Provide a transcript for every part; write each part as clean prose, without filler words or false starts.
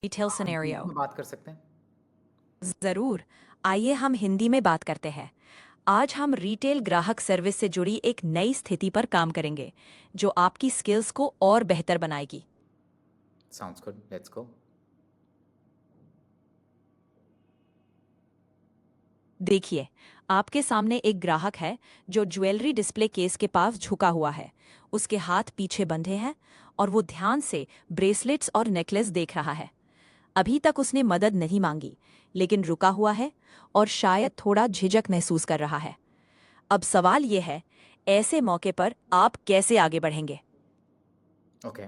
Detail हम scenario. Hindi में बात कर सकते हैं? जरूर। आइए हम हिंदी में बात करते हैं। आज हम रिटेल ग्राहक सर्विस से जुड़ी एक नई स्थिति पर काम करेंगे जो आपकी स्किल्स को और बेहतर बनाएगी। Sounds good, let's go. देखिए, आपके सामने एक ग्राहक है जो ज्वेलरी डिस्प्ले केस के पास झुका हुआ है। उसके हाथ पीछे बंधे हैं और वो ध्यान से ब्रेसलेट्स और नेकलेस देख रहा है। अभी तक उसने मदद नहीं मांगी, लेकिन रुका हुआ है और शायद थोड़ा झिझक महसूस कर रहा है। अब सवाल ये है, ऐसे मौके पर आप कैसे आगे बढ़ेंगे? ओके।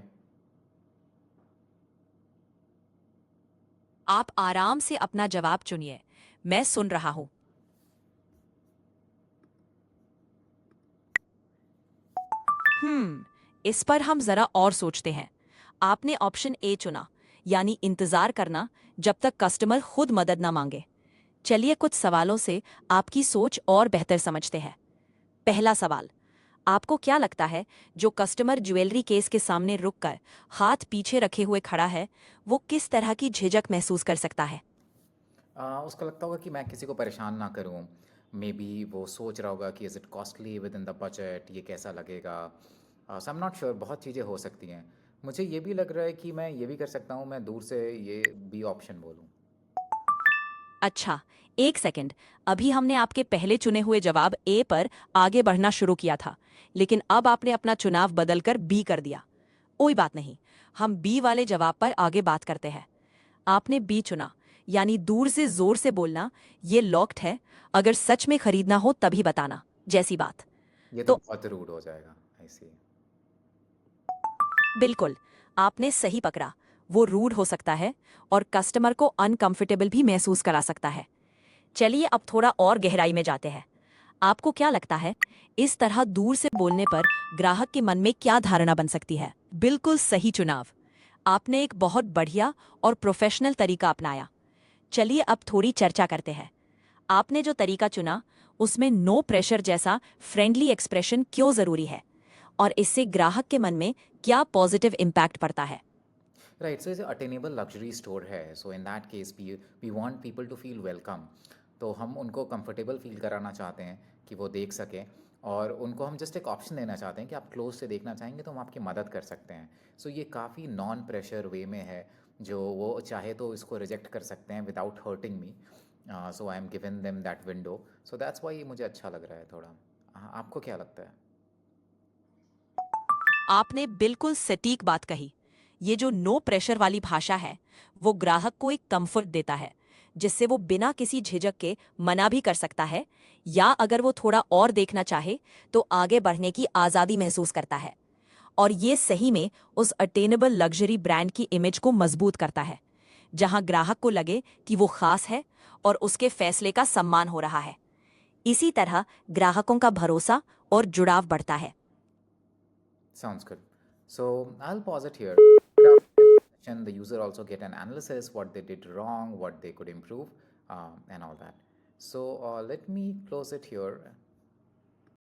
आप आराम से अपना जवाब चुनिए। मैं सुन रहा हूं। इस पर हम जरा और सोचते हैं। आपने ऑप्शन ए चुना, यानी इंतजार करना जब तक कस्टमर खुद मदद ना मांगे। चलिए कुछ सवालों से आपकी सोच और बेहतर समझते हैं। पहला सवाल, आपको क्या लगता है जो कस्टमर ज्वेलरी केस के सामने रुककर हाथ पीछे रखे हुए खड़ा है, वो किस तरह की झिझक महसूस कर सकता है? उसको लगता होगा कि मैं किसी को परेशान ना करूं। मे बी वो सोच रहा होगा कि is it costly with in the budget, ये कैसा लगेगा। सो आई एम नॉट श्योर, बहुत चीज़ें हो सकती हैं। मुझे ये भी लग रहा है कि मैं ये भी कर सकता हूँ, मैं दूर से ये बी ऑप्शन बोलूँ। अच्छा, एक सेकंड। अभी हमने आपके पहले चुने हुए जवाब ए पर आगे बढ़ना शुरू किया था, लेकिन अब आपने अपना चुनाव बदलकर बी कर दिया। कोई बात नहीं, हम बी वाले जवाब पर आगे बात करते हैं। आपने बी चुना, यानी दूर से जोर से बोलना, ये लॉक्ड है, अगर सच में खरीदना हो तभी बताना, जैसी बात। ये तो तो बहुत रूड हो जाएगा। आई सी। बिल्कुल, आपने सही पकड़ा। वो रूड हो सकता है और कस्टमर को अनकंफर्टेबल भी महसूस करा सकता है। चलिए अब थोड़ा और गहराई में जाते हैं। आपको क्या लगता है, इस तरह दूर से बोलने पर ग्राहक के मन में क्या धारणा बन सकती है? बिल्कुल सही चुनाव। आपने एक बहुत बढ़िया और प्रोफेशनल तरीका अपनाया। चलिए अब थोड़ी चर्चा करते हैं। आपने जो तरीका चुना, उसमें नो प्रेशर जैसा फ्रेंडली एक्सप्रेशन क्यों जरूरी है, और इससे ग्राहक के मन में क्या पॉजिटिव इम्पैक्ट पड़ता है? Right, so is attainable luxury store है, so in that case we want people to feel welcome. तो हम उनको कंफर्टेबल फील कराना चाहते हैं कि वो देख सकें, और उनको हम जस्ट एक ऑप्शन देना चाहते हैं कि आप क्लोज से देखना चाहेंगे तो हम आपकी मदद कर सकते हैं। सो ये काफ़ी नॉन प्रेशर वे में है, जो वो चाहे तो इसको रिजेक्ट कर सकते हैं without hurting me. So I am given them that window. So that's why ये मुझे अच्छा लग रहा है थोड़ा। आपको क्या लगता है? आपने बिल्कुल सटीक बात कही। ये जो नो प्रेशर वाली भाषा है, वो ग्राहक को एक कंफर्ट देता है, जिससे वो बिना किसी झिझक के मना भी कर सकता है, या अगर वो थोड़ा और देखना चाहे तो आगे बढ़ने की आज़ादी महसूस करता है। और ये सही में उस अटेनेबल लग्जरी ब्रांड की इमेज को मजबूत करता है, जहां ग्राहक को लगे कि वो खास है और उसके फैसले का सम्मान हो रहा है। इसी तरह ग्राहकों का भरोसा और जुड़ाव बढ़ता है। Sounds good. So I'll pause it here. Without session, the user also get an analysis, what they did wrong, what they could improve, and all that. So let me close it here.